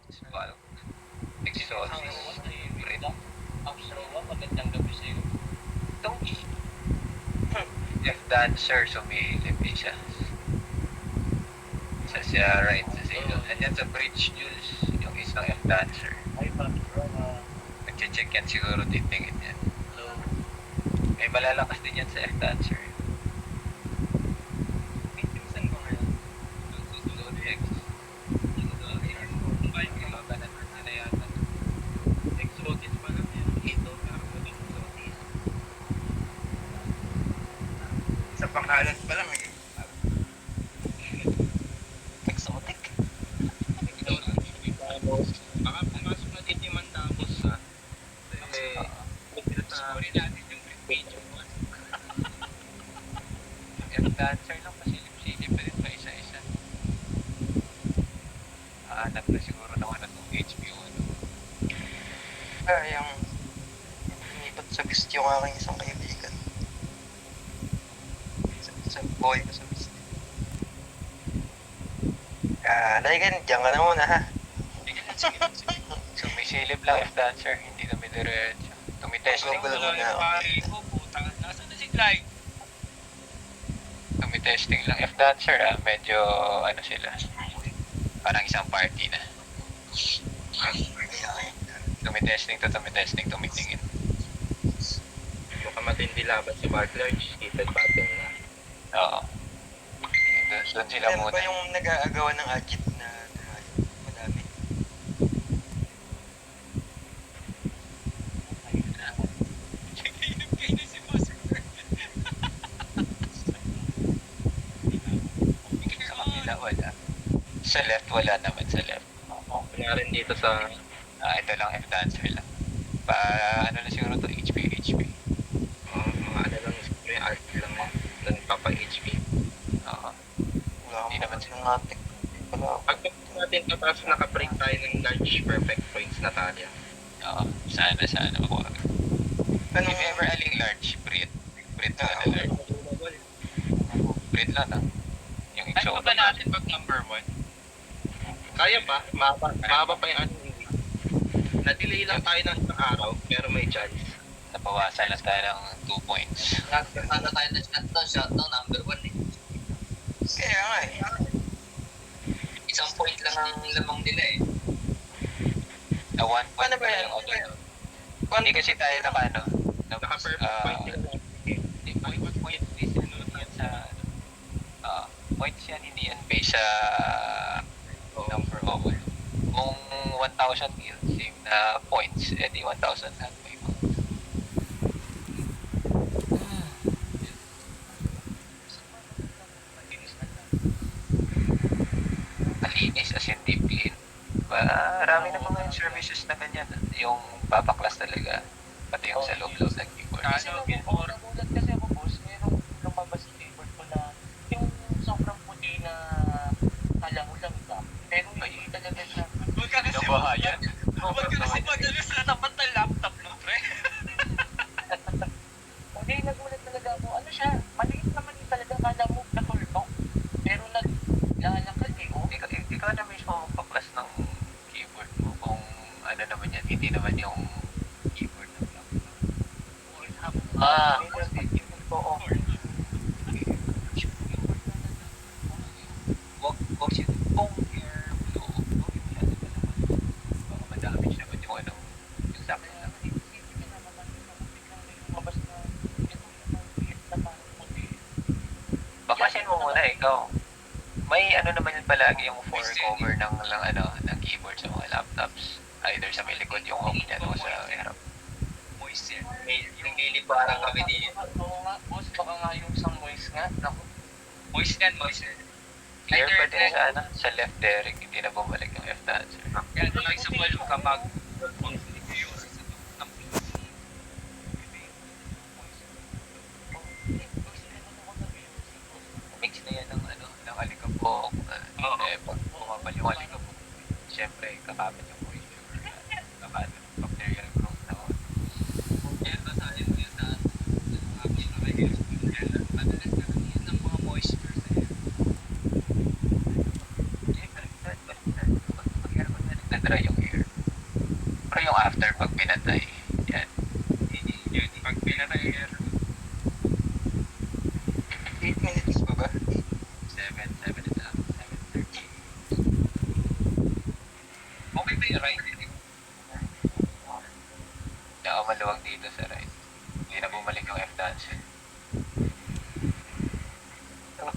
Well, exotic, breed. Magandang gabi sa'yo. Itong F-dancer, sumilip siya. Siya right sa silo. Andyan sa bridge, Jules, yung isang F-dancer. Ay, bakit bro? Nag-check yan siguro, titingin yan. Hello. May malalakas din yan sa F-dancer. Pinsan ko ngayon. Zodiac. Kailangan sila yata. Exotic pa lang yan. Ito, pero exotic. Sa pangalan pa lang eh. Exotic. Tapos, baka pumasok na din yung Mandamos, ha? Kasi, story natin yung video mo. F-dancer lang, pasilip-silip pa rin pa isa-isa. Hanap na siguro ng ano itong HBO. Yung inipat sa gusto yung aking isang kaibigan. Isang boy ko sa gusto. Dahil diyan ka na muna ha. Sumisilip lang F-dancer, hindi kami diretso. Tumitesting. Global muna ako. Pare ko, putang. Nasaan na si Clyde? Tumitesting lang F-dancer medyo ano sila. Parang isang party na. Tumitesting, tumitingin. Baka matindi laban si Mark Large. Heated battle na. Oo. Doon sila Yan muna. ba yung nag-aagawan ng agit na madami? si Master. Sa kabila wala. Sa left wala naman sa left. Wala rin dito sa... Ito lang F-dancer lang. Ano na siguro to HP. mga ano lang, siguro yung art lang na nagpapa-HP. Oo. Wala Hindi naman ng atik. Wala. Pag natin tapos naka-break tayo ng large perfect points na tayo. Oo. Sana makuha. Anong If ever aling large, breed na large. Breed lang na. Yung Ano exotic. ba natin pag number 1? Kaya pa, mahaba pa yung ano. Na-delay lang tayo ng isang araw, pero may chance. Nabawasan lang tayo ng 2 points. Ano tayo na shutdown, number 1 eh. Kaya nga eh. Isang point lang ang lamang nila eh. 1 point Paano ba pa yan? yung auto. Hindi kasi tayo Naka-perfect point nila. point based yan sa points yan, hindi yan based sa number of kung 1,000 kills, same na points, edi 1,000 lahat may points. Malinis as in deep clean. Marami na mga services na ganyan. Yung papaklas talaga, pati yung sa loob-loob ng keyboard. Ano, before, Nagulat kasi ako, boss, merong lumabas sa keyboard ko na yung sobrang puti na kala mo lang ka. Pero hindi talaga siya. huwag ka kasi Nabahayan. magano sa tapat ng laptop, no, pre? Hindi, nagulat talaga ako. Ano siya? Maliit naman yung talaga. Kala mo natulog. Pero naglalakad eh. Oh. Ikaw na mismo magpaklas ng keyboard mo kung ano naman yan, hindi naman yung keyboard ng laptop. Oo. Wag siya kung airflow, huwag yung masyado pa naman. Baka madamage naman yung ano, yung sakit lang. Bakasin mo muna ikaw. May ano naman yun palagi yung for cover ng ng keyboard sa mga laptops. Either sa may likod yung home niya o sa harap. Moist yan. Yung niliparang kami dito. Oo nga, boss. Baka nga yung isang voice nga. Naku. Moist yan, moist yan. Clear pa din sa left Derek, hindi na bumalik yung F-dancer. Kaya like sa volume kapag Mix na yan ng alikabok. Pag bumabal yung alikabok, siyempre kakapit yung moisture. Kakapit yung bacterial growth na ako. kaya basahin mo yun sa madalas na yan ng mga moisture sa yan. Baliktad. Pag-aircon na rin. na-dry yung air. Pero yung after, pag pinatay, yan. Yun, pag pinatay air, 8 minutes pa ba? 7 and a half, 7:30. okay ba yung right? Kaya maluwag dito sa right. Hindi na bumalik yung F-dance.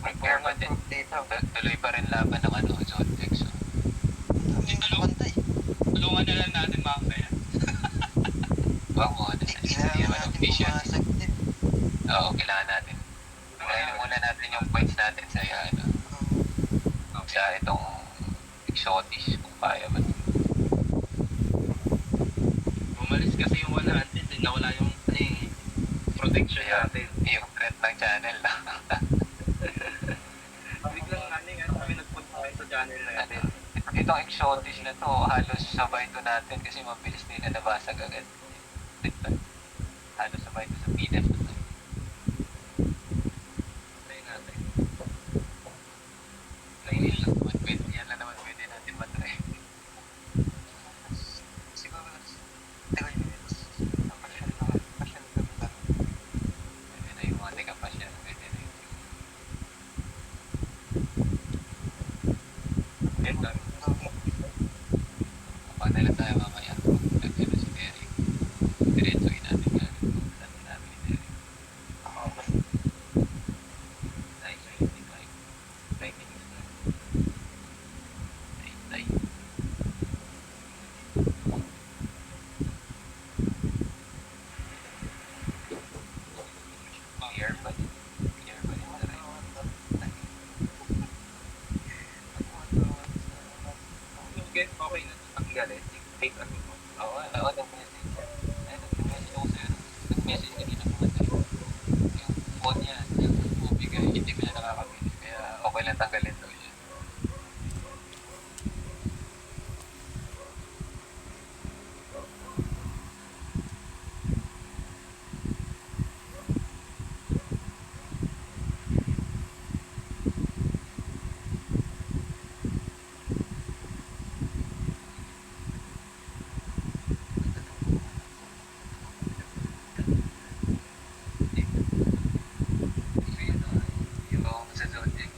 Prepare pa din. Data. Tuloy pa rin laban ng ano, Zone X. Kami nakapantay. Tulungan na lang natin mamaya. Wag mo, Hindi, hindi kailangan naman natin official. pumasag din. Oo, kailangan natin. Kaya muna natin yung points natin sa ano, sa itong exotis kung kaya man. Umalis kasi yung 100, din nawala yung protection Kaya natin. yung threat ng channel lang. Biglang kami nagpunta tayo sa channel natin. Itong exotis na to, halos sabay to natin kasi mabilis din na nabasag agad. Halos sabay to sa PDF na to. Tayo natin. Yan lang naman pwede, yan lang naman pwede natin matry. Siguro, 3 minutes. Pasyal kami lang. Pwede na yung mga taga-pasya, pwede na yung kapag nalang tayo mamaya. Nagkano si Derek. Diretsuin natin yan. Saan namin ni Derek. Nice, 25. 5 minutes na. Nice. Clear ba din? Clear ba din sa right? Okay, okay na tanggalin. Take ano mo. Oo, nag-message. Ay, nag-message ako sa'yo. Nag-message kanina pumatay. Yung phone niya, yung bumibigay, hindi ko siya nakakabilis. Kaya okay lang tanggalin daw siya. Kasi yung sa Zodiac,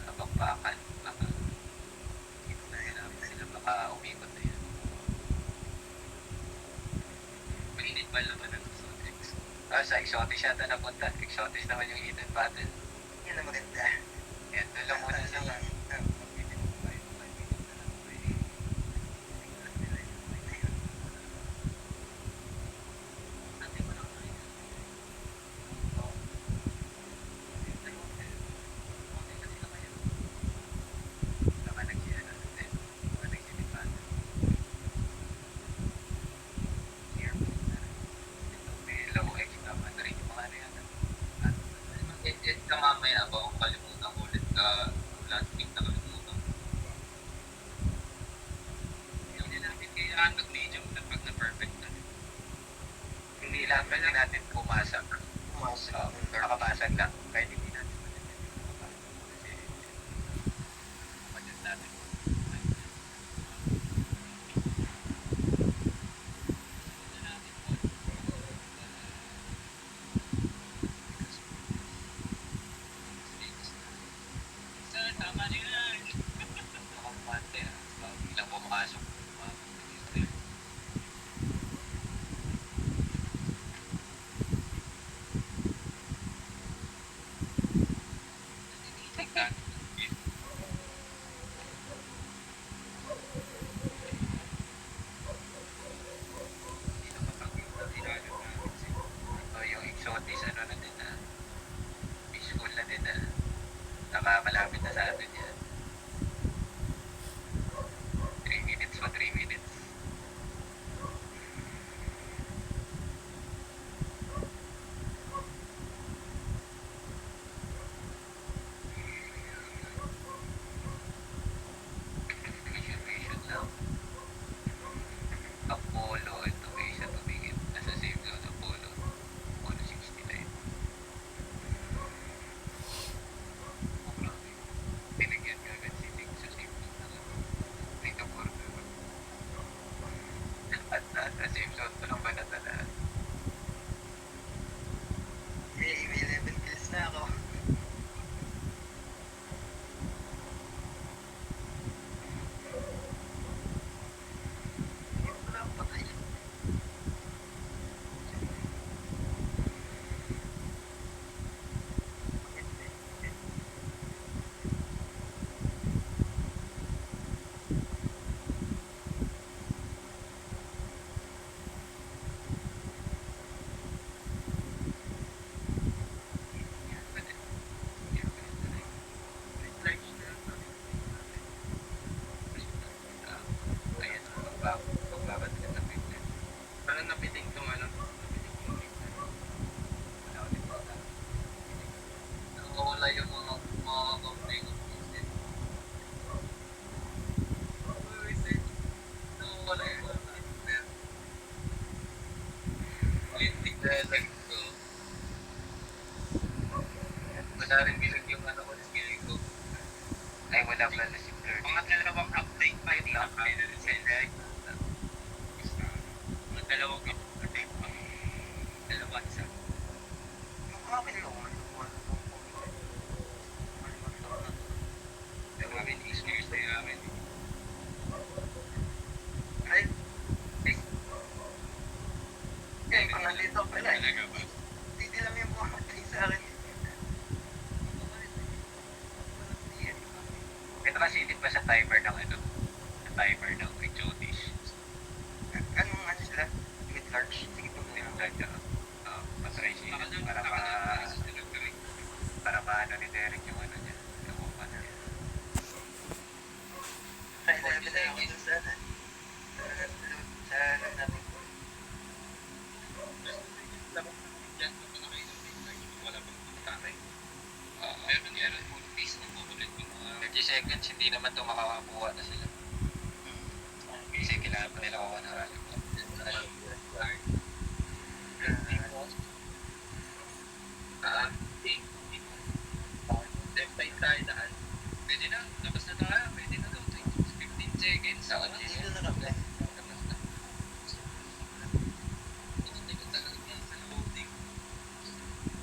napakpakan, baka hindi na sila baka umikot na yan. Mainit ba laban ng Zodiac? Sa Exotis yata napunta. Exotis naman yung hidden battle. Yan ang maganda. Yan, doon lang muna sila. Ka mamaya ba kung kalimutan ko ulit ka last week na kalimutan ko. Hindi natin kailangan mag-medium na pag na-perfect na. Hindi lang pwede natin pumasag. Pumasag. Nakapasag lang. Kahit hindi natin kasi madyan natin. Sir, tama na yan. Nakapante bilang pumasok. Pagbabad ka sa picture. Parang napiting tong ano. Wala ulit wala. Nawawala yung mga complaint of business. Nawawala yung mga business. Lintik na lang ko. Wala rin bilag yung ano ko, skill ko. Ay, wala pala si Blur. Mga dalawang update pa hindi na kaya na rin. Mga dalawang update pa. Dalawa isa. Yung akin lang, Yung amin experience na yung amin. ay, kaya kung nandito pala eh. Talaga ba? Hindi lang yung mga update sa akin. May nakasilip pa sa timer ng ano? Sa timer ng Richotis. Anong ano sila? With large. Sige po Yung muna. like, patry siya para maano ni Derek yung ano niya. Yung upan niya. Try level na yung dun sa ano. Sa load natin. Wala pang tatay. Meron full piece ng kukulit yung mga 30 seconds, hindi naman ito makakakuha na sila. Kasi kailangan pa nila kuha ng rally. Left side tayo daan. Pwede na, labas na tayo. Pwede na daw. 15 seconds. Sa kanya. Dito na kami. Labas na. Hindi ko talaga sa loading.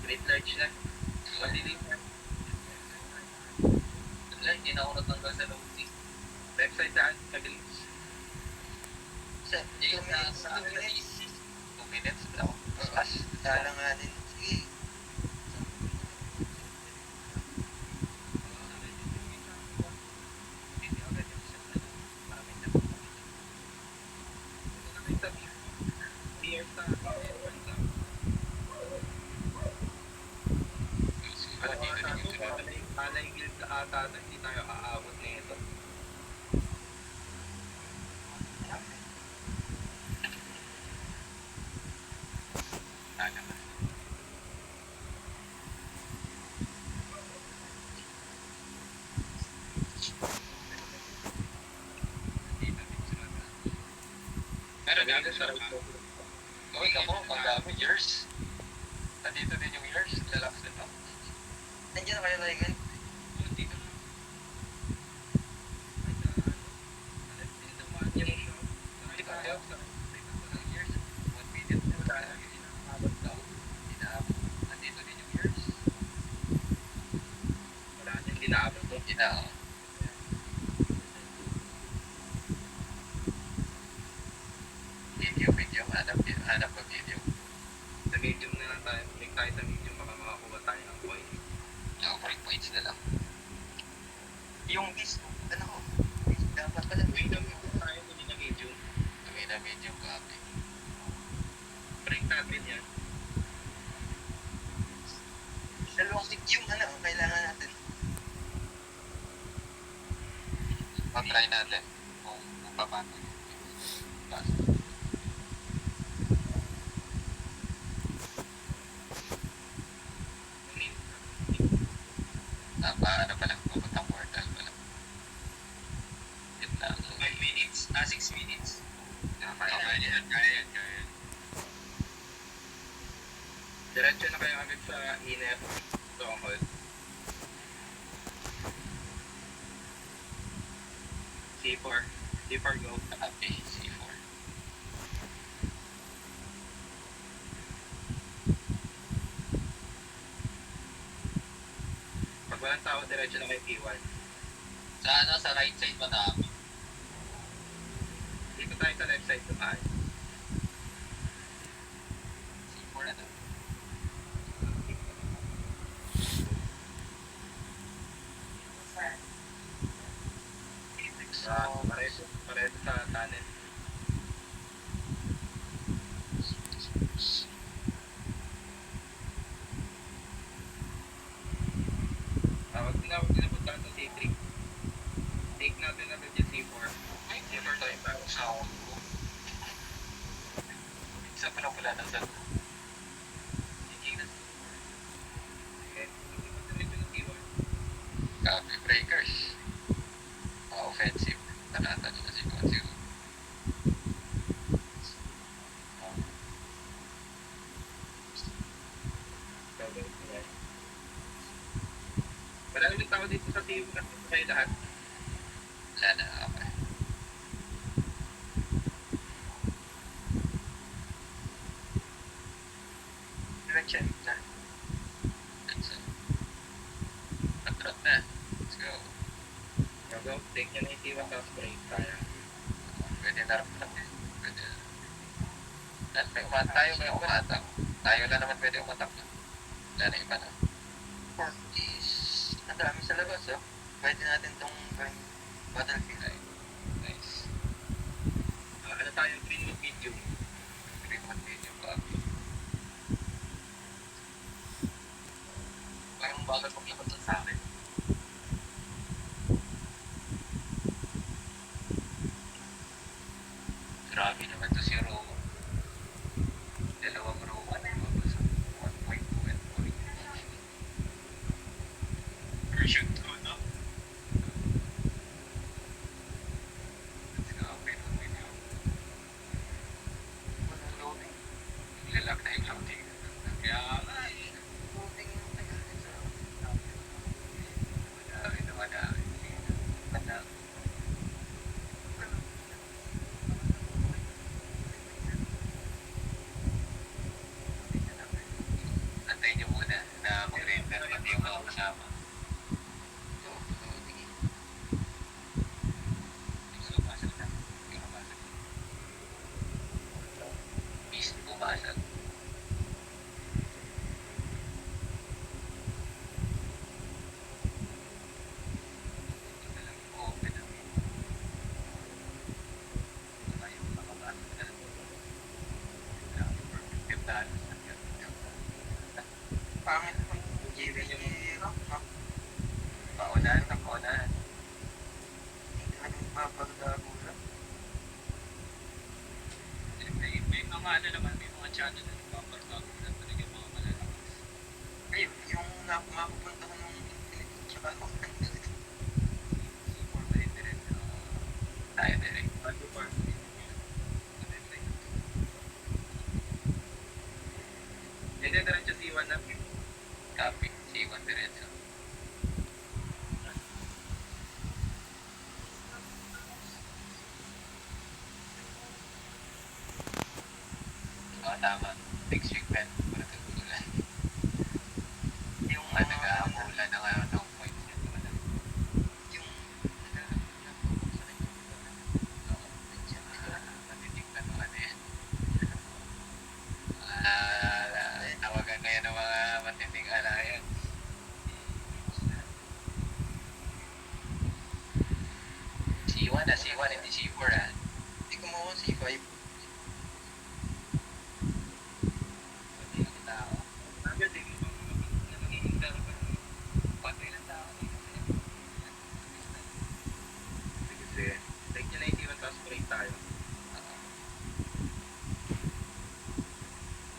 Great large na. Madilim na. Wala, hindi na ako natanggal sa loading. Left side daan. Mabilis. Sa Jay, 2 minutes, sa 2 minutes. 2 minutes daw. Plus. Kala nga din. Sige. Alay guild na ata na hindi tayo aabot na ito. Sana ba? Meron na Sa right side. Uy, ako, ang dami. Years. Nandito din yung years. Lalaks nito. Nandiyan na kayo Lygan? Kunti na lang. Hindi pa tayo. Years. 1 minute. Inaabot daw. Inaabot. Nandito din yung years. Wala nang dinaabot to. Inaabot. Video. Hanap ko video. Sa medium na lang tayo. Click tayo sa medium baka makakuha tayo ng point. Ako, break points na lang. Yung bis, ano ko? Dapat pala. Medium tayo hindi na medium. Kami na video copy. Break natin yan. Dalawang yung ano, kailangan natin. Try natin kung paano yung plus. Paano pa lang pupuntang portal pa lang. Yun lang. 5 minutes. 6 minutes. Kaya yan, kaya yan. Diretso na kayo agad sa inner. Stronghold. C4. C4 go. copy C4. Pag walang tao, diretso na kayo P1. Sa right side pa namin. Dito tayo sa left side tayo. C4 na daw. Pareho sa tunnel. Wag na punta sa C3. Take natin agad yung C4. C4 tayo bago. kayo lahat. Wala na, okay. Diretso na. Let's na. Let's go. Bago, take nyo na yung T1 tapos break tayo. Pwede na rin. Pwede na. At may umat tayo, may umatak. Tayo lang naman pwede umatak na. Wala na iba na. Pork is, ang dami sa labas, oh. Pwede natin tong gawing battlefield. Ay, nice. Ano tayo, green medium. Remote video pa. Parang bagal pag-ikot lang sa akin. Grabe naman to si Ro. Dalawang row na yung sa 1.2 and 4. Version 2, no? Let's go, remote video. Walang loading. Nilalak na yung loading. Kaya nga eh. Loading yung tagal sa... Madami na madami. Madami. Antayin nyo muna na mag-render pati yung mga kasama. Loading. So, basag na. Yung basag. Beast bumasag. Ito na lang yung open na. Ayaw makapasok na. Perfect yung balance na yun. Pangit mo yung JVG rock, no? Paunahan na paunahan. Hindi talaga nagpapagdago lang. May mga ano naman, may mga channel na nagpaparbago na talaga yung mga malalakas. Ayun, yung mapupunta ko nung Infinity tsaka Open. C4 ba yun direct? Tayo direct. Bago pa. Hindi, diretso T1 na. Copy. C1 diretso. Oo, tama. Next week, Ben. Para tutulan. Yung Nag-aamulan na ngayon ng points nito. yung Matitig na to ano yan. Tawagan na yan ng mga matinding alliance. C1 na, C1, hindi C4 ah. hindi ko makuha C5. Hindi ang tao. Agad eh, na magiging taro ka. Patay ng tao. Sige, sige. Take nyo na yung T1 tapos break tayo.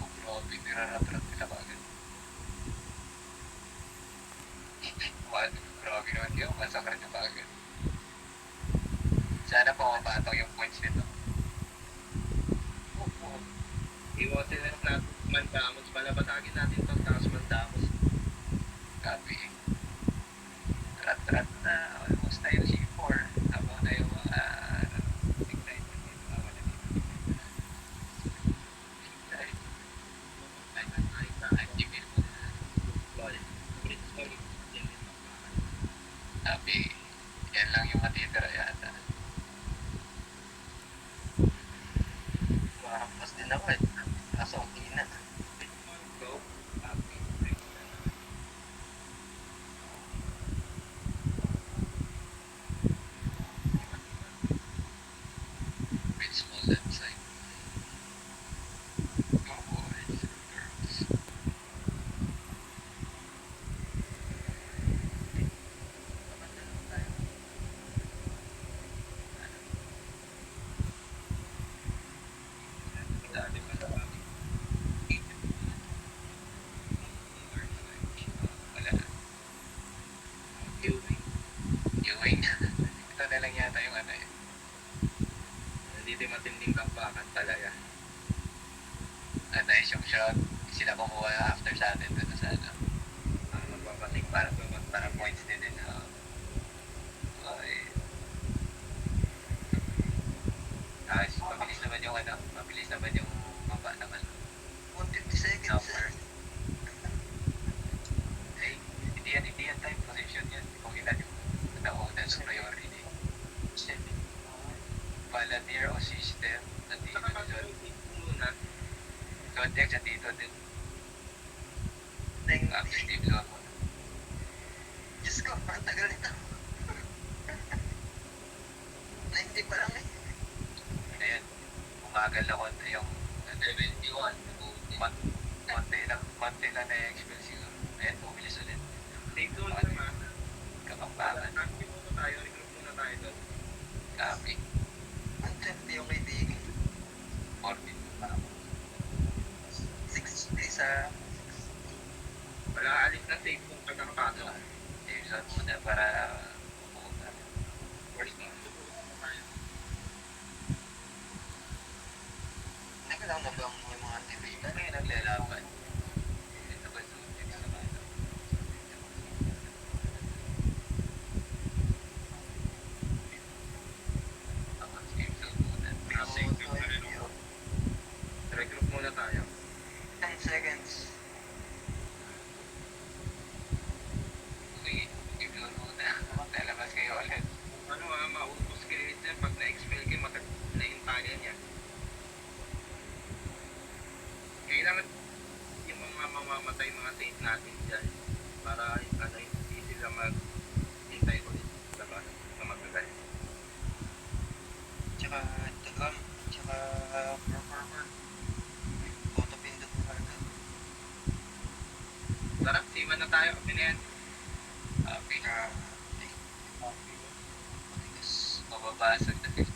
Oh, grabe, niraratrat nila kagad. Grabe naman kayo, masakra nyo kagad. Sana pumapatong yung points nito. Iwasin na natin mandamos. Palabasagin natin ito tapos mandamos. Copy. Rat-rat na. Almost na yung C4. Habang na yung mga ignite dito. Habang na dito. Activate mo na. Lol. Blitz mo. Copy. Yan lang yung matitira yata. Mahampas din ako eh. Kaso ang hina. Go. Copy. With small left side. Go boys and girls. Dami pa sa amin. Wala na. Ewing. Ito na lang yata yung ano eh. Nandito yung matinding kampakan talaga. Nice yung shot. Sila kumuha after sa atin dun sa ano. Magpapatik Para points din din. naman yung ano, mabilis naman yung baba ng ano, 150 seconds. number. Eh, hindi yan time position yan. Kung ilan yung nauna sa priority. Volunteer o system, nandito Saka pag dyan. muna, Context, nandito din. Thank Active lang mo. Diyos ko, ang tagal nito. 90 pa lang eh. Ayan, umagal na konti yung 71. konti lang na-expel siguro. Ayan, bumilis ulit. safe zone lang ha. Kapampangan. Active muna tayo, regroup muna tayo doon. Copy. Ang tempi yung kaibigan. 40. 60 sa... Wala alis na safe zone pag nakapasok. Save zone muna para bubuo natin. First one. Nagalaw na ba yung mga activate? Ano yung naglalaban? Ito ba subject sa ano? Ako, save zone muna. Save zone muna. Regroup muna tayo. 10 seconds. Sige, save zone muna. Lalabas kayo ulit. Ano ha, maubos kayo dyan. Pag na-expel kayo, na-intayan yan. Kailangan yung mga mamamatay mga saint natin dyan para ano, hindi sila mag-hintay ulit sa labas na magagal. Tsaka drum. Tsaka performer. Autopindot mo agad. Tara, siman na tayo. Kami na yan. Copy. Matigas. Mababasag na 51.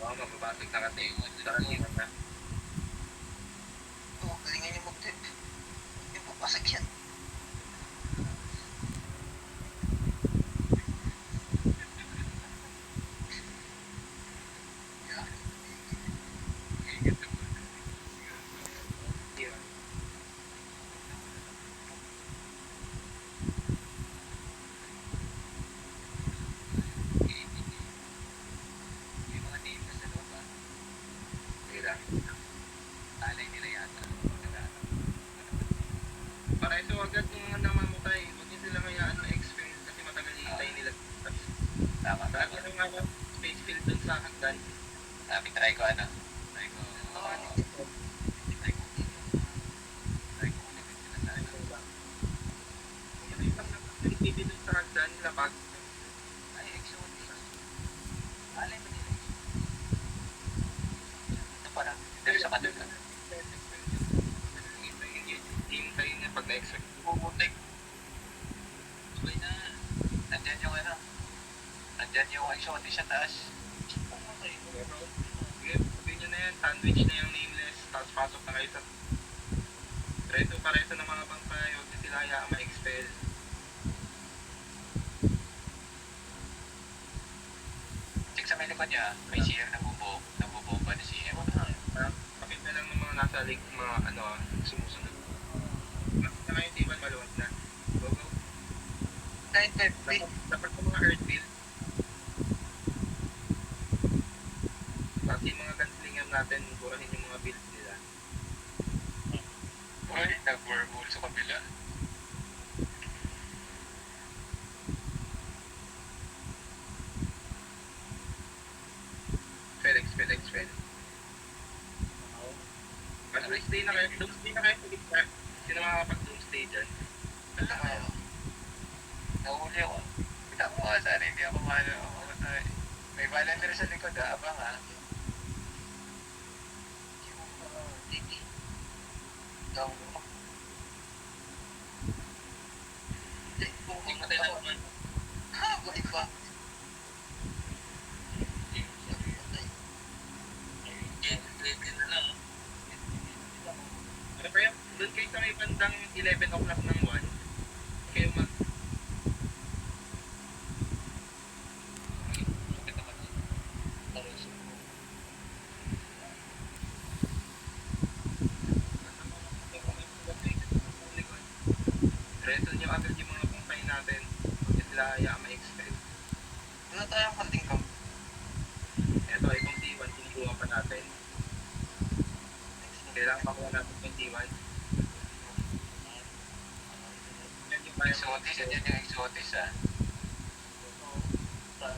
Oo, mababasag na kasi. Tara, siman na. Oo, galingan yung mag-tip. Yung papasag yan. Siman. Yung mga team na sa loob, Sila. alay nila yata. Para ito agad yung mga namamatay. Huwag niyo sila hayaan na-experience kasi matagal hintay nila. Tama, Kaya tama. ano nga space field dun sa hagdan. Sabi, try ko ano? Try ko ulit sila sa ano. Yung isang nag-activity dun sa hagdan, lapag. Ay, exotic. Alay mo nila. Ito pala, dito sa kanila. Hintay niya pag na-expect. Pumutik. Sabay na. Nandyan yung ano. Nandyan yung exotic sa taas. Sige, sabihin nyo na yan, sandwich na yung nameless, tapos pasok na kayo sa reto ng mga bangkay, huwag niyo sila hayaan ma-expel. Check sa may likod niya, may CM na bubomba na CM. Kapit na lang ng mga nasa lake, mga ano, sumusunod. Bakit na kayo, Tiban, maluwag na. Go, go. 950. Dapat sa mga earth build. Tapos yung mga gunslinger natin, burahin yung mga builds nila. Uy, nag-wormhole sa kabila. Expel. Mag-doomsday na kayo. Doomsday na kayo sa gitna. Sino makakapag-doomsday dyan? Wala kayo. Nahuli ako. Kita mo nga sana, hindi ako mamatay. May volunteer sa likod ha, abang ha. Down. Hindi mo tayo naman. Ha, buhay pa. na lang. Ano kaya? Doon kayo sa may bandang 11 o'clock ng 1. Kayo mag... Reto nyo agad yung mga bangkay natin. Huwag nyo sila hayaan ma-expel. Wala tayong hunting camp. Eto, itong T1, kinukuha pa natin. Kailangan makuha natin 21. Yan yung kaya Exotis, yan yung exotis ah.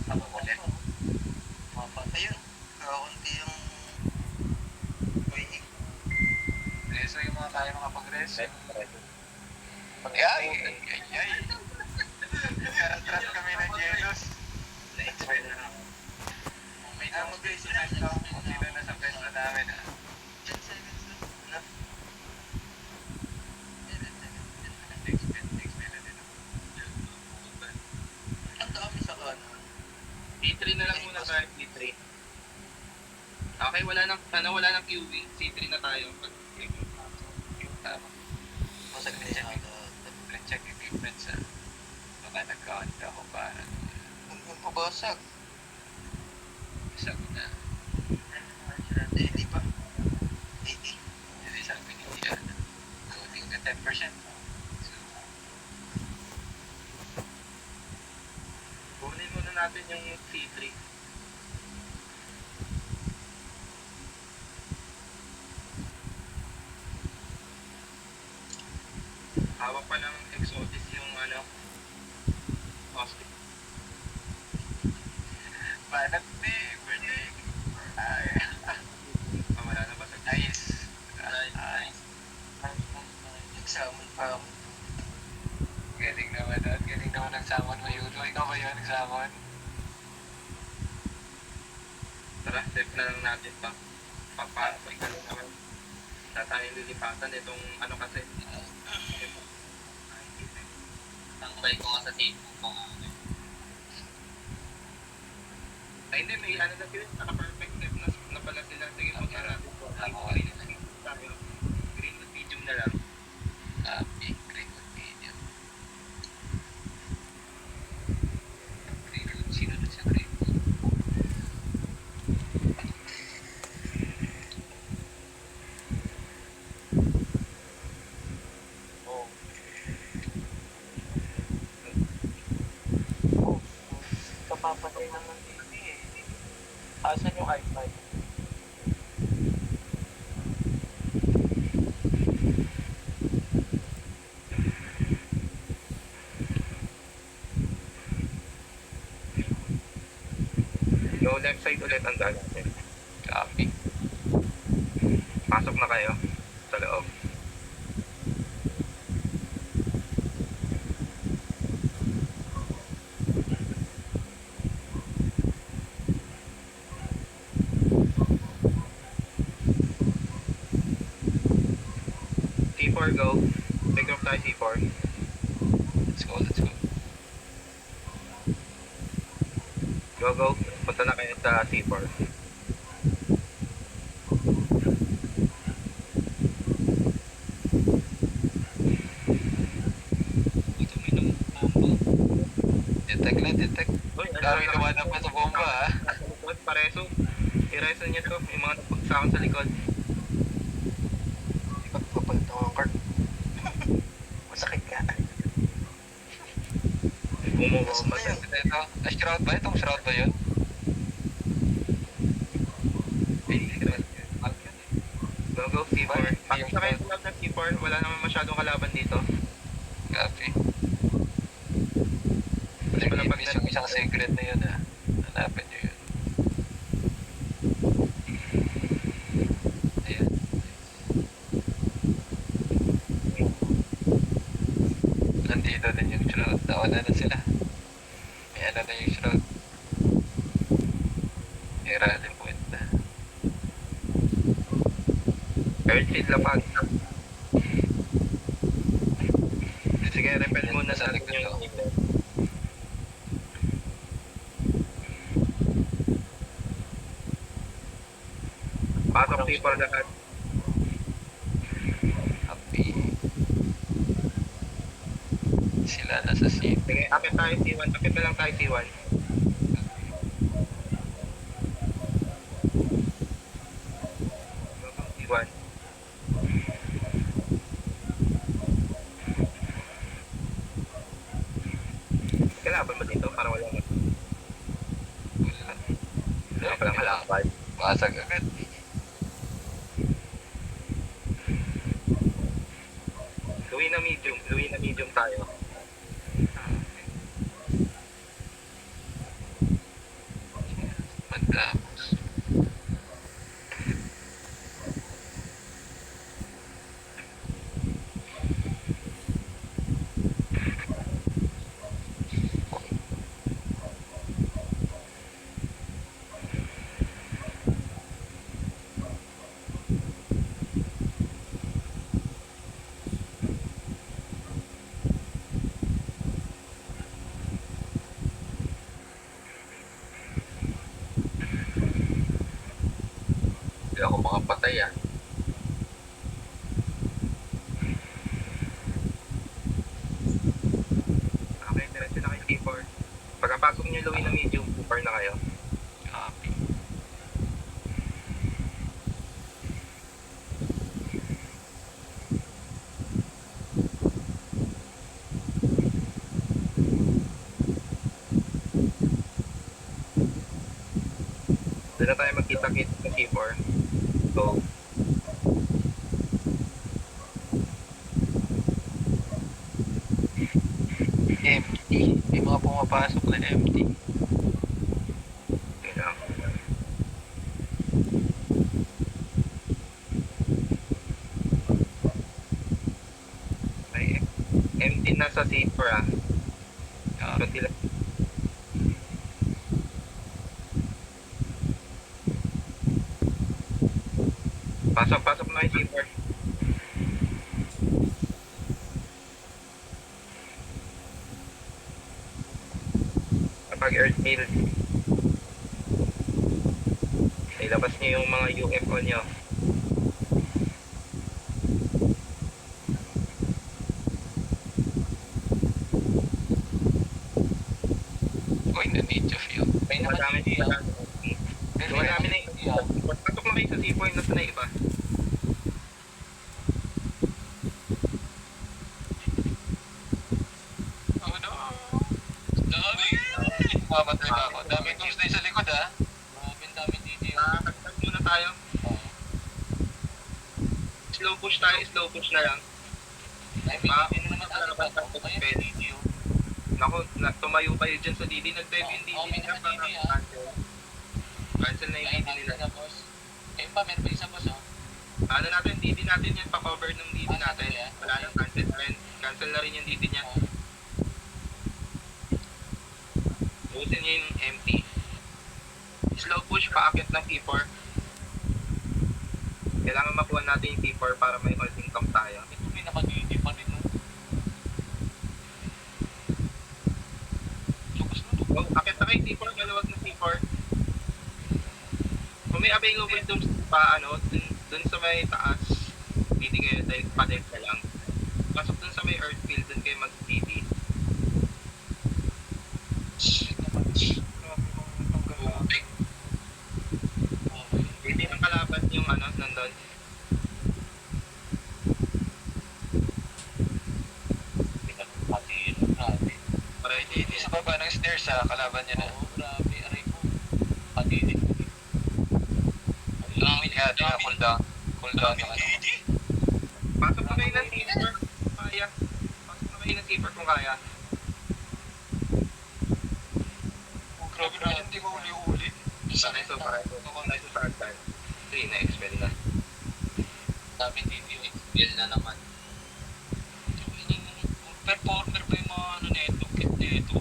Tama ulit. Ayun, kakunti yung waiting. Reso yung mga kaya makapag-reso. Pag- Ay. Trap kami ng jealous. Na-expect na lang. May tamo guys, kung sino na sa best na namin ah. 10 seconds lang. Wala. Next na din. Ang dami sa kanan. C3 na lang muna tayo, C3. Okay, wala nang QV. C3 na tayo. Yung tama. Masaglit siya ako. Check equipments ah. Baka nag-count ako para Ang pabasag. sabi na. Hindi pa. 80. Hindi sabi ni Diana. Loading na 10%. So, Kunin muna natin yung C3. Hawak pa ng exotis yung Austin. banat di, burning. Ay, Wala na ba sa nice. Nice. Nagsamon pa ako. Galing naman doon. Galing naman ng salmon mo, Yulo. Ikaw ba yun, nagsalmon? Tara, step na lang natin pa. Papapagkano naman. Sa tayong lilipatan itong kasi. Tangkay ko nga sa tape ko. Ay hindi, may na sila. Naka-perfect step na pala sila. Sige, punta natin po. Tayo. Green with medium na lang. Big green wood medium. Green wood, sino na sa green wood? Oo. Kapapatay lang ng TV eh. Asan yung iPad? Go left side ulit ang daan natin. Copy. Pasok na kayo sa loob. C4 go. Take off tayo C4. Let's go, let's go. Go. Punta na kayo sa C4. Ito may bomba. Detect na, detect. Uy, Dami lumanap pa sa bomba ah. likod, pareso. I-reso niya to. Yung mga napagsakon sa likod. Pagpapalit ako ng card. Masakit ka. Bumubaw Mas pa na yun. Ito, shroud ba? Itong shroud ba yun? Ay, shroud. Go, C4. Pasok na kayo sa loob ng C4. Wala naman masyadong kalaban dito. Copy. Hindi pa lang pag Yung isang secret na yun ah. Hanapin nyo yun. Ayan. Nandito din yung shroud. Nauna na sila. May ano na yung shroud. May rally point na. Earthseed lapag. Sige, repel muna Sa natin likod yung ako. inlet. Pasok C4 lahat. Happy. Sila nasa seat. Sige, akit tayo C1. Akit na lang tayo C1. C1. Kailangan ba dito para wala na? Wala. Wala palang halakbay. Basag agad. Louis na medium tayo. Matapos. Hindi ako makapatay ah. Okay, diretso na kayo T4. Pagkapasok niyo Louis na medium, T4 na kayo. Copy. Doon na tayo magkita-kita sa T4. So, Empty. May mga pumapasok na empty. yun lang. May empty na sa T4 ah. Kunti lang. Pasok na yung T4. Kapag earth field, ilabas niyo yung mga UFO niyo. Uy, na-ninja field. May Madami nakadidi ah. Madami na yung pasok na kayo sa T4, nasa na iba. Oh no! Dami! Mamatay ba ako? Dami Tuesday sa likod ah. Grabe ang dami didi ah. Tagtag muna tayo. Slow push na lang. Ay, may didi na naman tayo ba? Ay, may didi oh. Naku, tumayo kayo dyan sa Didi. Nag-dive yung Oh, may Didi nila para naka-Didi, ah. cancel na yung Ay, Didi dami nila. na boss. Eh pa, meron pa isa boss oh. Ano natin, Didi natin yan, pa-cover ng Didi Ah, natin. sige, ah. Wala nang cancel na rin. Cancel na rin yung Didi niya. Oh. Busin niya yung empty. Slow push, paakit ng T4. Kailangan makuha natin yung T4 para may holding camp tayo. Ito may nakadidi pa rin oh. Lukas na to. Oh, akit na kayo T4, maluwag ng T4. Kung may available dun pa, dun sa may taas, Didi kayo, dahil pa-dive ka lang. Pasok dun sa may earth field, dun kayo mag-Didi. Bubik. Didi ng kalaban yung nandun. Pati yun, grabe. Para Didi sa baba ng stairs ah. Kalaban niya na. Oo, grabe. Aray ko. Pati din. Kaya na cooldown. Cooldown yung ano. Pasok na kayo ng T4 kung kaya. Pasok na kayo ng T4 kung kaya. Grabe naman hindi ko uli-uli. Para ito sa altan. Sige, na-expel na. Dami didi oh. Bill na naman. Performer pa yung mga ano neto, kit neto.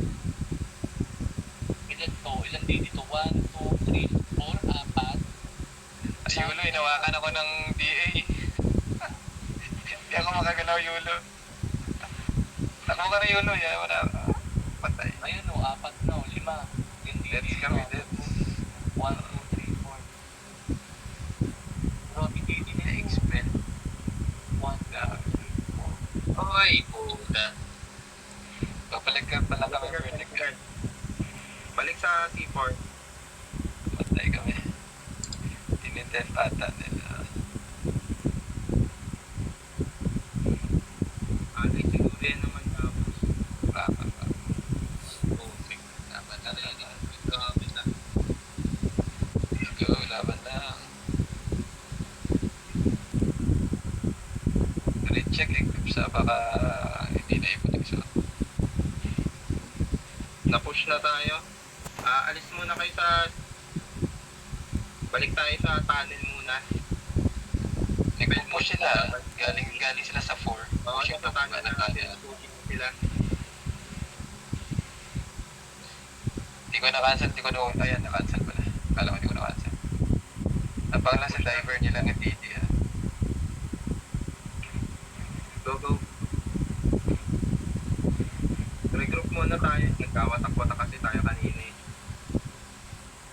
Ilan to? Ilan didi to? 1, 2, 3, 4, 4. Si Yulo, inawakan ako ng DA. Hindi ako makagalaw, Yulo. Takbo ka na, Yulo. Yan, wala. Patay. Ayun o, 4 na o, 5. Yung didi. Let's kami, let's. 1, 2, 3, 4. Grabe didi na yung Na-expel. 1, 2, 3, 4. Oy, puta. Papalag ka pala kami, verdict ka. Balik sa T4. Patay kami. Tinitef ata nila. Alay, siguro yan naman tapos. Baka. Putik. Dapat na rin. Grabe na. Let's go, laban na. Recheck, equip sa baka hindi na iputik so. Na-push na tayo. Alis muna kayo sa... Balik tayo sa tunnel muna. Nagpo-push sila. Galing sila sa 4. Oo, Pushing sa tunnel na na natin. pushing sila. Hindi ko na-cancel. Ayan, na-cancel pala. Kala ko hindi ko na-cancel. Napang lang sa diver niya lang yung TD ha. Go, go. Regroup muna tayo. Nagkawatak-watak kasi tayo kanina eh.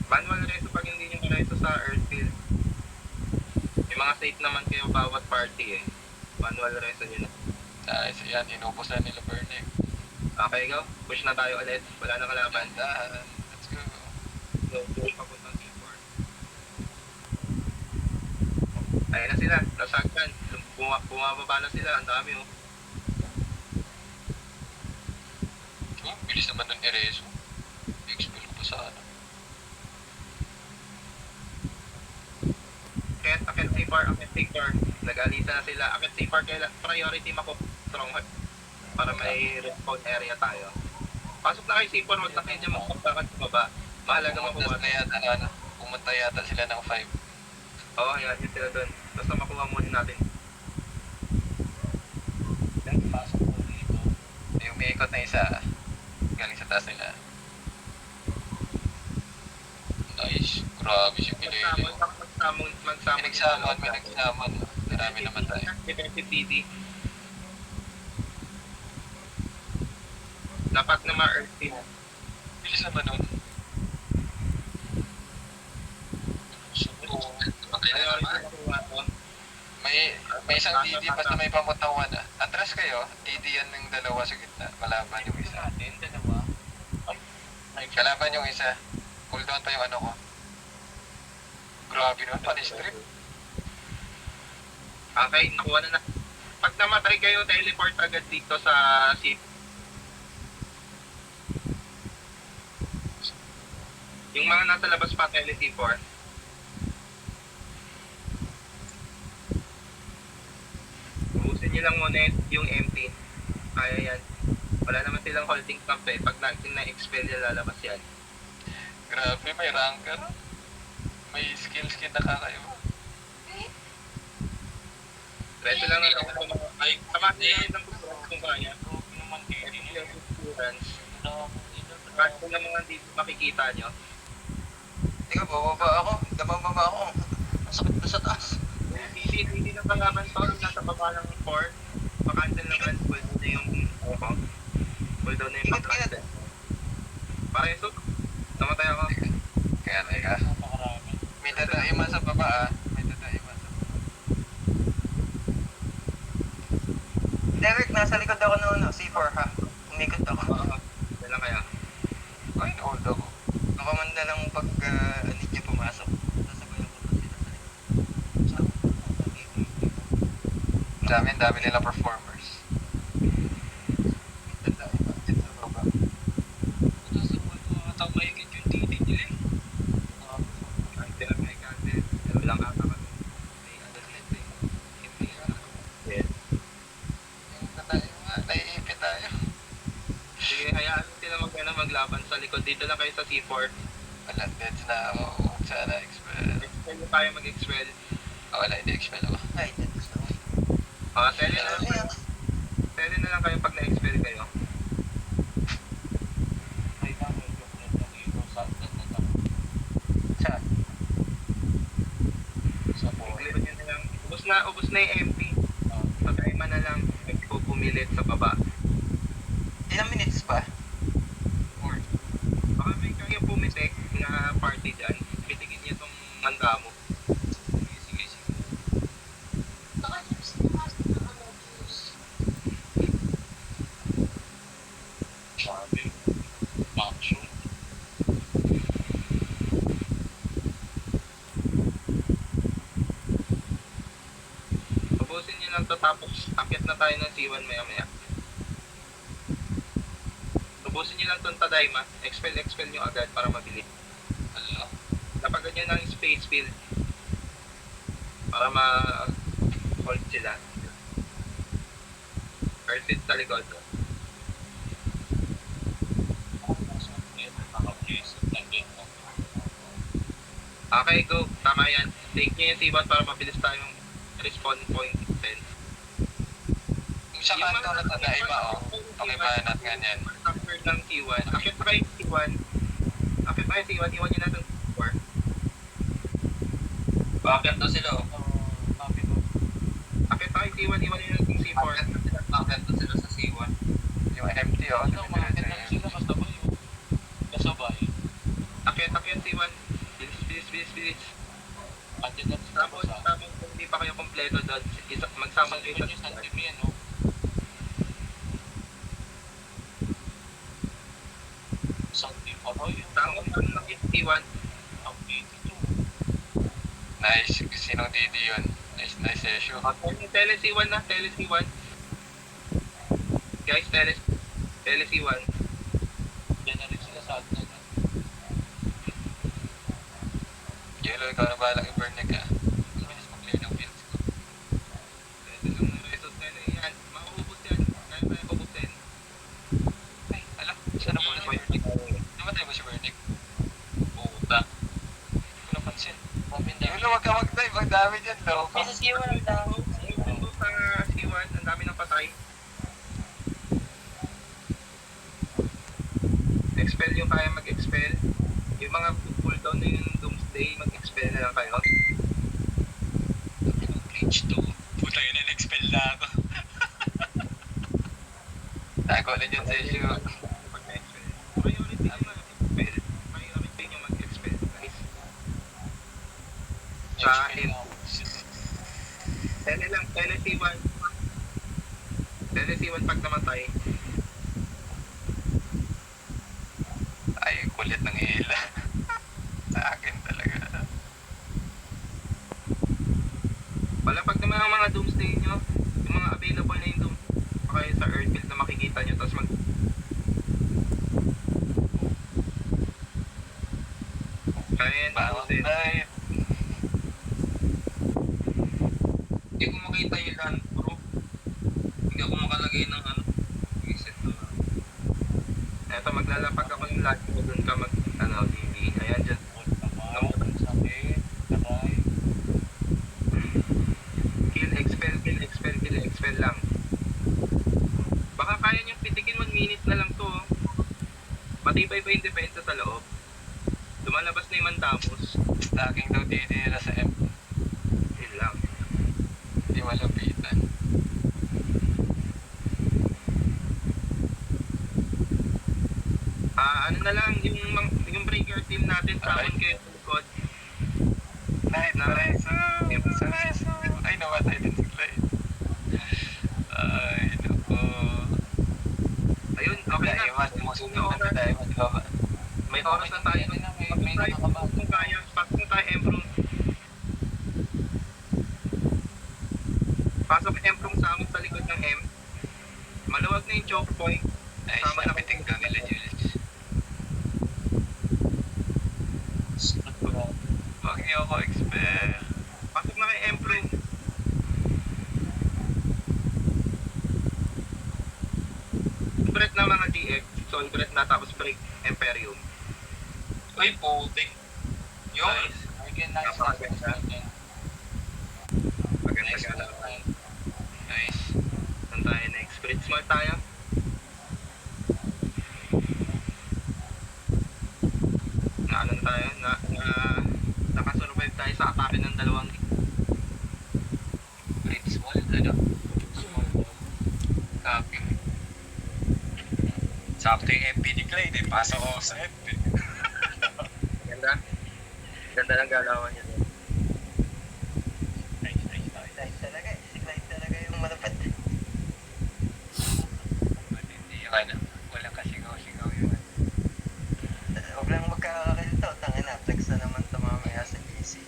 Manual resto pag hindi nyo resto sa Earthfield. May mga safe naman kayo bawat party eh. Manual resto nyo na. Nice, yan. Inubos na nila Burney. Okay, go. Push na tayo ulit. Wala na kalaban. Bandahan. Let's go. Go, go. Papuntang C4. Ayun na sila. Nasagdan. Bumababa na sila. Ang dami oh. Oh, bilis naman ng Ereso. I-expel ko pa sa ano. Akit C4. Nag-alisa na sila. Akit C4 kaya priority mako stronghold. Para may respawn area tayo. Pasok na kayo C4. Huwag na kayo dyan magpagtakan sa baba. Mahalaga makuha. Pumunta yata sila ng 5. Oo, yan sila doon. Basta makuha muna natin. Pasok ko dito. Yung may ikot na isa. Galing sa taas nila. Nice. Grabe si Pilele. Magsamon. May nagsamon. Marami naman tayo. Defensive DD. Dapat na ma-earth team. Bilis naman nun. Priority makuha to. May isang DD basta may pamutawan ah. Atras kayo, DD yan ng dalawa sa gitna. Kalaban yung isa. Natin, dalawa. Kalaban yung isa. Cool down pa yung ano ko. Grabe nun, panistrip. Okay, nakuha na. Pag namatay kayo, teleport agad dito sa ship. Yung mga nasa labas pa, tele-T4. Ubusin nyo lang muna yung empty. Kaya yan. Wala naman silang holding camp eh. Pag na-expel lalabas yan. Grabe, may ranker. May skill na kakayo. Reto lang na ako ay samahan nyo lang ng kung kaya. Grabe naman dito. Kahit kung ng mga dito makikita nyo. Teka, bababa ako. Damababa ako. Ang sakit na sa taas. Hindi na kalaban to. Nasa baba ng 4. Makancel naman. Full down na yung full down na yung pag-cancel. Pareso. Namatay ako. Kaya teka. Napakarami. May dadaima sa baba ah. May dadaima sa baba. Derek, nasa likod ako noon. C4 ha. Umikot ako. Dala kaya. Ay, na-hold ako. Nakamanda lang pag hindi niya pumasok. Sasabayan ko pa sila sa likod. Dami nilang performers. Dadaima din sa baba. Ito sa mga tamayigit yung DD nila eh. Cancel ang may cancel. Pero lang ata kami. May ano net eh. Hindi Yung dadaima, naiipit tayo. Sige, hayaan sila maglaban sa likod. Dito lang kayo sa C4. Wala, deads na ako. Sana expel. Expel nyo tayo mag-expel. Wala, hindi expel ako. Ay, gusto ko. Tele na lang kayo pag na-expel kayo. May kami yung dito sa dito. Saan? Sa board. I-clear nyo na lang. Ubus na yung MP. Pag-aima na lang. Pumilit sa baba. Ilang minutes pa? Baka may kayo pumitik na party dyan. Pitigin niyo itong manda mo. Sige. Sabi. Maxo. Ubusin nyo lang to tapos akit na tayo ng C1 maya. Ubusin nyo lang itong Tadaima. Expel nyo agad para mabilis. Wala. Napagan nyo ng space field. Para ma-hold sila. Earthfield sa likod. Okay, go. Tama yan. Take nyo yung T1 para mabilis tayong respawn point 10. Yung sa kanto na tada, iba oh. Pakibanat ganyan. After ng T1, akit pa kayo T1. Akit pa kayo T1, iwan nyo natin T4. Bakit na sila, oh. Akit pa kayo T1, iwan nyo natin C4. Bakit na sila sa C1? Yung empty oh. Akit T1. Bilis. Tapos kung hindi pa kayo kompleto doon, magsama kayo sa Tapos kung nakit T1, Nice. Sinong DD yun? Nice issue. Tele C1 na, Tele C1. Guys, Tele C1. Yelo, ikaw na balang i-burn na ka. Bilis mag-clear ng fields ko. Pwede lang na result Tele yan. Maubos yan. Kaya tayo pabusin. Ay, alam. Saan na muna si Vernick? Namatay ba si Vernick? Puta. Hindi ko napansin. Yelo, wag ka mag-dive. Ang dami dyan, loko. Sa C1, ang dami ng patay. Expel yung kaya mag-expel. Yung mga cooldown na yung Doomsday, mag-expel na lang kayo. Reach 2. Puta yun, in-expel na ako. Tago na dyan sa issue. Pag na-expel. Priority yung mag-expel. Priority yung mag-expel, guys. Sa Tele lang, Tele C1. Tele C1 pag namatay. Ay, kulit ng hila. Sa akin talaga. Wala pag naman ang mga Doomsday nyo, yung mga available na yung Doomsday, kayo sa Earthfield na makikita nyo, tapos kaya yan, Bawang Doomsday. dive. Hindi ko makita yung land, bro. Hindi ako makalagay ng ano. Reset na lang. Eto, maglalapag ako yung lagi ko dun ka DB. Ayan, dyan. Kill, expel lang. Baka kaya nyo pitikin 1 minute na lang to. Oh. Matibay pa yung depensa sa loob. Lumalabas na yung Mandamos. Stacking daw DD nila sa M. Yun lang. Hindi malapitan. Ano na lang, yung breaker team natin, tamon kayo sa likod. Nice. Ay, namatay din si Clyde. Ay, naku. Ayun, okay na. May oras na tayo. Kung kaya, pasok na tayo Emprong. Pasok Emprong sa amin sa likod ng M. Maluwag na yung choke point. Nice, Tama na. napiting daw nila Julius. Huwag niyo ako expel. Pasok na kay Emprong. Break na mga DX. Soul break na tapos break Imperium. Uy, putik. Yun. Nice. Maganda gala. Nice. Saan tayo next? Spirit Smart tayo. Naalan tayo. Nakasurvive tayo sa atake ng dalawang Great small, ano? Copy. Sakto yung MP ni Clyde, eh. Pasok ako sa MP. Ganda. Ganda ng galawan niya. Nice talaga. Si Clyde talaga yung malapad. Hindi ka na. Walang kasigaw-sigaw yun. Huwag lang magkakakalito. Tangin na. Flex na naman ito mamaya sa GC.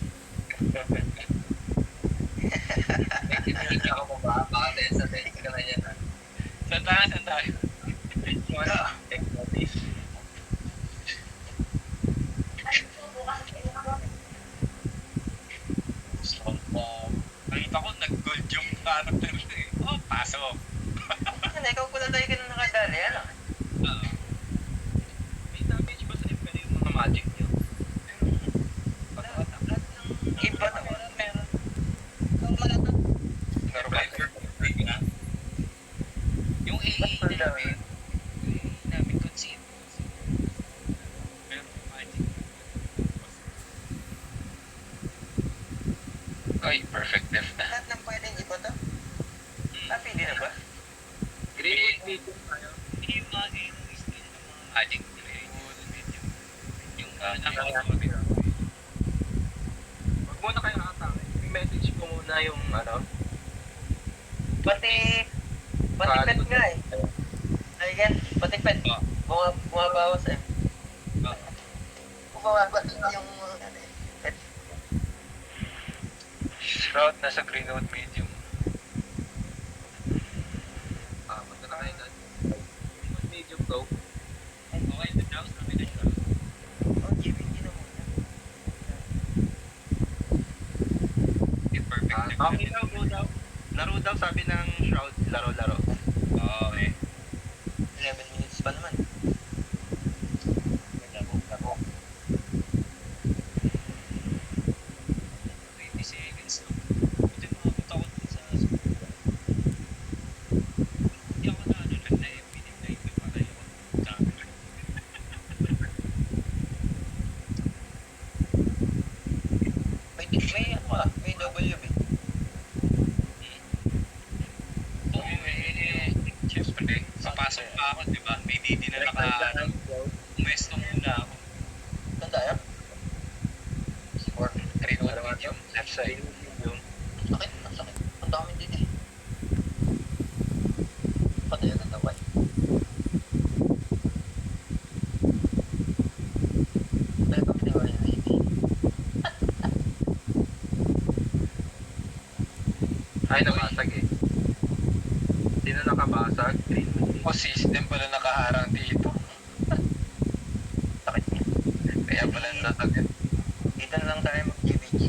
Hindi ako mo ba? Baka dahil sa tense ka na yan. Saan tayo? Notice. Nakita ko, nag-gold yung character ko eh. Oh, pasok. Ano, ikaw pala tayo ka na nakadali, ano? May damage ba sa MPL yung mga magic nyo? Iba na. Meron. Meron ba? Yung AA namin, namin concede. Pero magic. Ay, perfect def na. Lahat ng pwedeng iba to? Hindi na ba? Greenwood medium tayo. Hindi yung mga yung skill ng mga magic nila yung nakakapagod. Huwag muna kayo atake. I-message ko muna yung ano. Pati pet nga eh. Ay, yan. Pati pet. Bumabawas eh. Bumabawas yung pet. Shroud nasa Greenwood medium. Punta na kayo doon. Greenwood medium go. okay the house namin na siya. Oh, GBT na muna. Yung perfect def Okay daw, go daw. Laro daw sabi ng Shroud. Laro. Okay. 11 minutes pa naman. Labo. 20 seconds lang. Buti makapit ako dun sa hindi ako na ano lang na pinig na ito para yung camera. May WB. Siyempre, papasok pa ako, di ba? May DD na umesto muna ako. Tanda yan? Or Greenwood medium, left side. Ang sakit. Ang daming din eh. Patay ang tawad. Dahil kami na yung ID. Ay, nabasag eh. Sino nakabasag? Greenwood medium. O system pala nakaharang dito. Sakit niya. Kaya pala nasagad. Dito na lang tayo mag-GBG.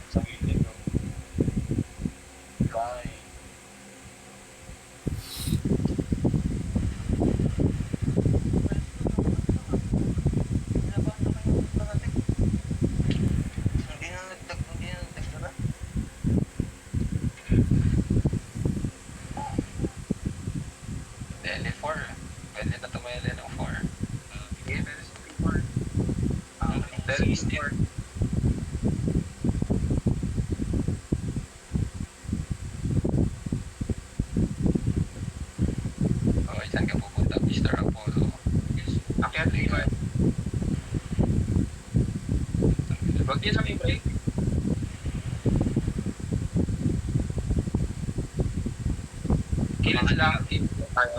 Sa gilid, no? Bye. Hindi na nagdag na. L4. Pwede na tumayali ng 4. Yeah, that is before. That is before. Okay, saan ka pupunta, Mr. Apollo? Akyat Levi. Huwag niyo lang i-break. Kills lang. Kills lang tayo.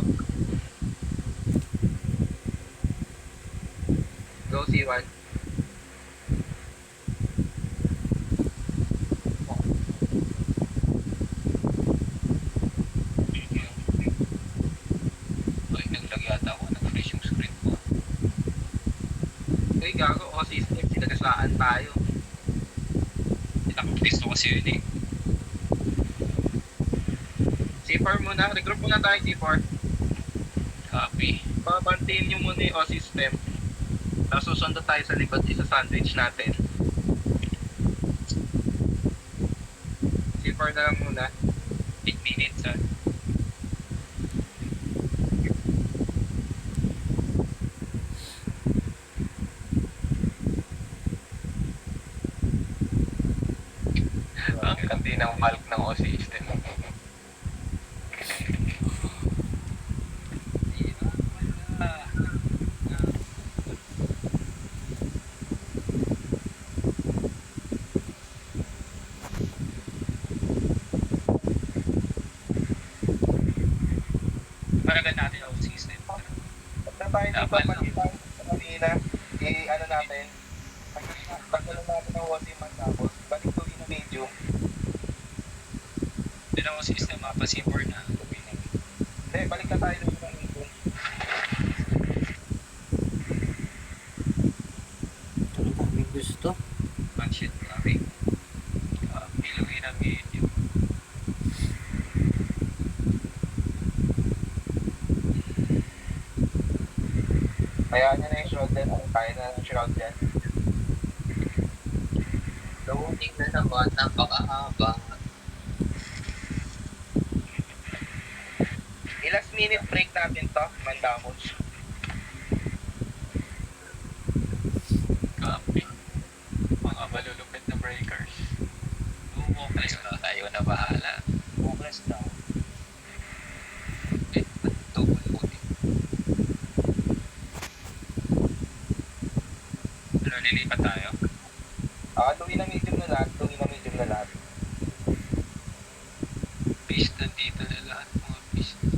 Go C1. Ay, naglag yata ako. Nag-freeze yung screen ko. Uy, gago. O, system. Sinagasaan tayo. Pinaka-pisto kasi yun eh. C4 muna. Regroup muna tayo C4. Copy. Pabantiin nyo muna yung O-system. Tapos susundo tayo sa likod. Isa-sandwich natin. C4 na lang muna. 8 minutes, ha? Ang landi ng bulk ng O system. Paragan natin ang system. Pagka tayo dito, Dapat, no? pati tayo sa kanina, ano natin, pagkalan natin ng Wasiman tapos, balik tuloy na medium. Din ang system, ha? Pa-C4 na. Hindi, balik na tayo doon sa medium. Gusto. Pansit kami. Pilawin ang medium. Kaya nyo na yung shroud din. Kaya na ng shroud din. Loading na naman, napakahaba. Last minute break natin to, mandamos. Copy. Mga malulupit na breakers. Kayo na bahala. Focus daw. Double loading. Lilipat tayo. Luwi na medium na lahat. Piston dito na lahat. Mga piston.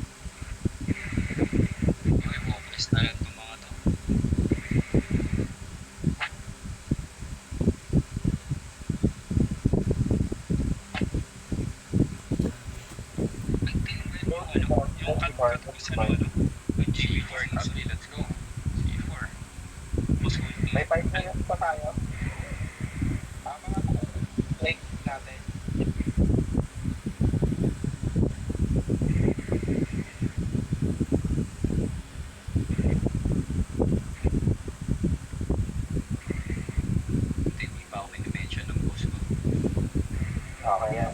Okay, focus na lang itong mga to. Yung cut sa ano, yung GB4 na Copy, let's go. C4. May 5 minutes pa tayo. Mga break natin. Hindi pa ako minimension ng boss ko. Okay yan.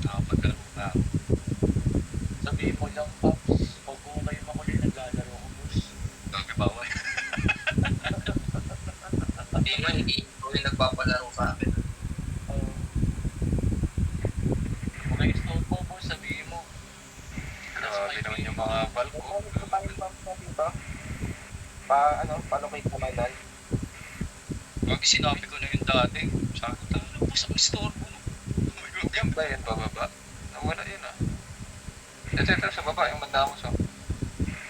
Nakapaglaro na ako. Sabihin mo lang, Pops, huwag ko kayo makulit naglalaro ko, boss. Dami bawal. Hindi man, hindi ikaw yung nagpapalaro sa akin. Kung kayo stone po, boss, sabihin mo. Grabe naman yung mga balko. Ano tayo bump na dito? Palocate naman dahil. Pag sinabi ko na yung dati, sabi ko, tama na boss, ang store mo. Oh my God. Yan ba yan bababa? Nawala yun ah. Ito sa baba yung mandamos oh.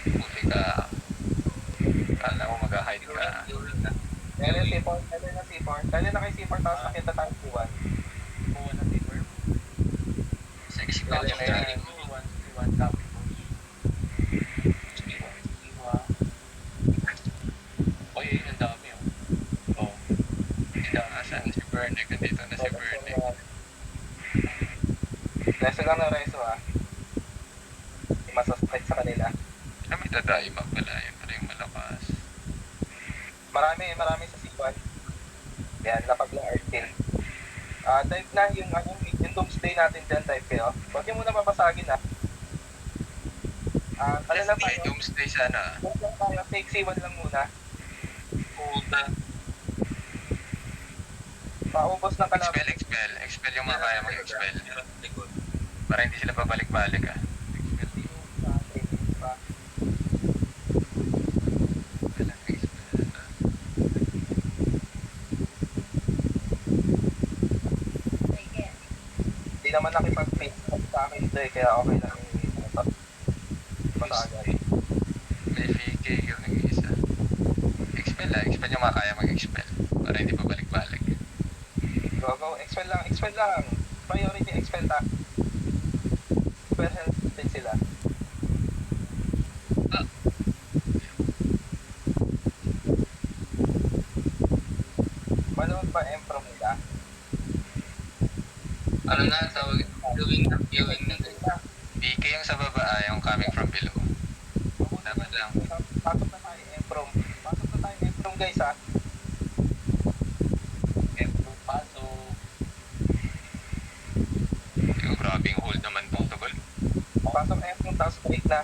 Buti ka. Kala ko mag-hide ka. Kaya na C4, kaya na kay C4 tapos nakita tayo C1. Kuha na paper. Sexy Yan, pa yan, yung yan. feeling ko. One copy, boss. Iwa. Oh, yun ang dami oh. Oh. Asan si Bernick? Nandito na si Bernick. Reso lang ng reso ah. Hindi masuspect sa kanila. Ah, may dadaima pala. Yun pala yung malakas. Marami sa C1. Yan, lapag lang Earthkill. Dive na yung doomsday natin dyan, dive kayo. Huwag niyo muna papasagin ah. Ano lang May tayo? doomsday sana. Huwag lang tayo, take C1 lang muna. Puta. Paubos ng kalaban. Expel yung mga kaya mag-expel. Meron sa likod. Para hindi sila pabalik-balik ah. Walang expel na. Hindi naman nakipag-face sa akin ito kaya okay lang yung pasagay. May VK yung isa. Expel yung mga kaya mag-expel. Para hindi pabalik-balik. Go, expel lang. Priority expel ta. Expel help din sila. Manood pa M-Pro nila. Ano na, tawag ito? Viewing na. VK yung sa baba yung coming from below. Dapat lang. Pasok na tayo M-Pro. Guys ah. Paso. Yung grabing hold naman tong tugol. Pasok M-Pro tapos break na.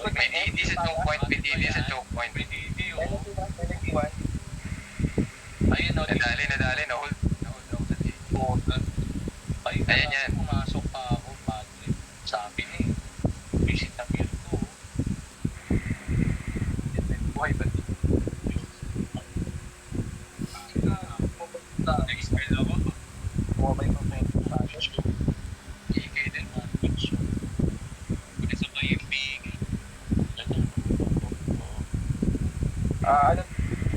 May DD sa choke point. May DD sa choke point. PDD oh. LP1. Ayun oh. Nadali na hold. Na-hold ako sa DD. Ay, Ayan yan. pumasok pa ako, padre. Sabi ni, visit na build ko. Buhay ba? Next build ako. Bumabay pa may VK din. Pwede sa BMB.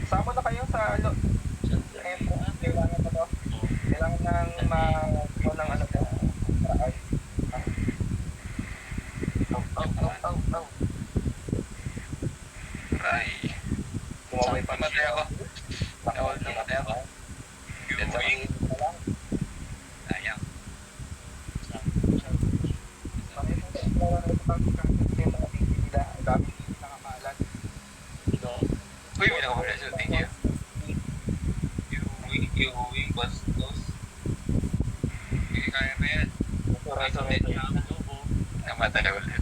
Samo na kayo sa M-Pro. Kailangan na to. Kailangan ng ng ano to. Kaso ito yung lubo. Namatay ulit.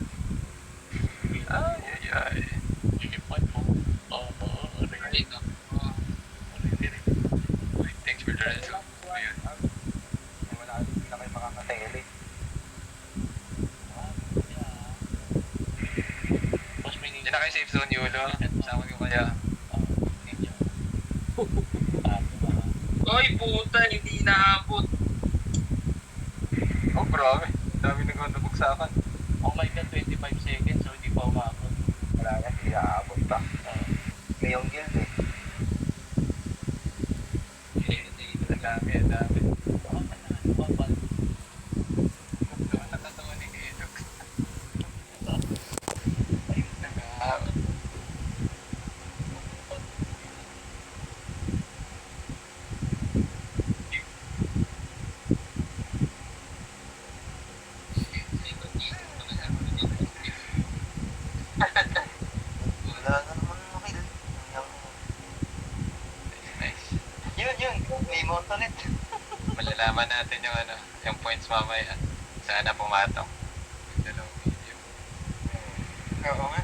Ay, ay, ay. Ipad mo. Oo, Dito. Thanks for the result. Ayun. Wala, hindi na kayo makakatay ulit. Tapos may Diyan na kayo safe zone, Yulo. Sama ko kaya. Oy, puta, hindi naabot. Oh, grabe. Dami nagkakabugsakan. Oh my God, 25 seconds, so hindi pa umabot. Wala na, hindi aabot pa. Ngayong guild eh. Ang dami, ang dami. Babal. Nakatawa ni Kilog. Nag-aabot. Wala na naman kill. Nice. Yun, may motonet. Malalaman natin yung ano, yung points mamaya. Sana pumatong. Yung dalawang video. Oo nga.